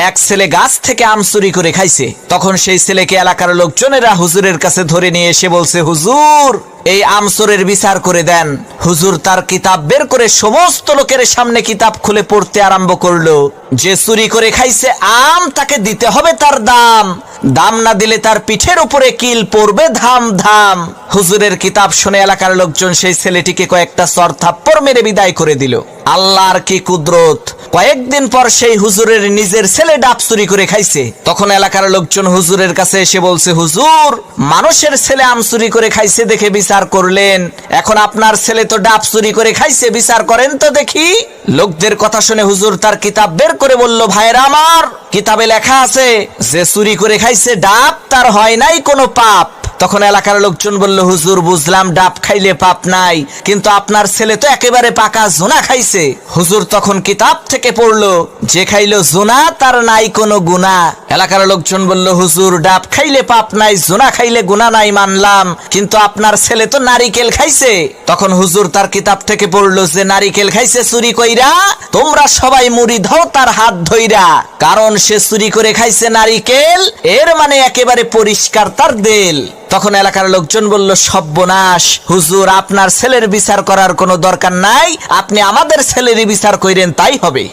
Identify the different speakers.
Speaker 1: এক ছেলে গাছ থেকে আম চুরি করে খাইছে। তখন সেই ছেলেকে এলাকার লোকজনেরা হুজুরের কাছে ধরে নিয়ে এসে বলছে, হুজুর এই আম চোরের বিচার করে দেন। হুজুর তার কিতাব বের করে সমস্ত লোকের সামনে কিতাব খুলে পড়তে আরম্ভ করলো। যে চুরি করে খাইছে আম তাকে দিতে হবে তার দাম, দাম না দিলে তার পিঠের উপরে কিল পড়বে ধাম ধাম। হুজুরের কিতাব শুনে এলাকার লোকজন সেই ছেলেটিকে কয়েকটা চর থাপ্পড় মেরে বিদায় করে দিল। আল্লাহর কি কুদরত! কয়েকদিন পর সেই হুজুরের নিজের ছেলে ডাব চুরি করে খাইছে। তখন এলাকার লোকজন হুজুরের কাছে এসে বলছে, হুজুর মানুষের ছেলে আম চুরি করে খাইছে দেখে বিচার করলেন, এখন আপনার ছেলে তো ডাব চুরি করে খাইছে, বিচার করেন তো দেখি। লোকদের কথা শুনে হুজুর তার কিতাব বের করে বলল, ভাইরা আমার, কিতাবে লেখা আছে যে চুরি করে খাইছে ডাব তার হয় নাই কোনো পাপ। তখন এলাকার লোকজন বলল, হুজুর বুঝলাম ডাব খাইলে পাপ নাই, কিন্তু আপনার ছেলে তো একেবারে পাকা জোনা খাইছে। হুজুর তখন কিতাব থেকে পড়লো, যে খাইলো জোনা তার নাই কোনো গুনাহ। এলাকার লোকজন বলল, হুজুর ডাব খাইলে পাপ নাই, জোনা খাইলে গুনাহ নাই মানলাম, কিন্তু আপনার ছেলে তো নারিকেল খাইছে। তখন হুজুর তার কিতাব থেকে পড়লো, যে নারিকেল খাইছে চুরি কইরা, তোমরা সবাই মুড়ি দাও তার হাত ধইরা, কারণ সে চুরি করে খাইছে নারিকেল, এর মানে একেবারে পরিষ্কার তার দেল। তখন এলাকার লোকজন বলল, সর্বনাশ, হুজুর আপনার ছেলের বিচার করার কোনো দরকার নাই, আপনি আমাদের ছেলেরই বিচার কইরেন তাই হবে।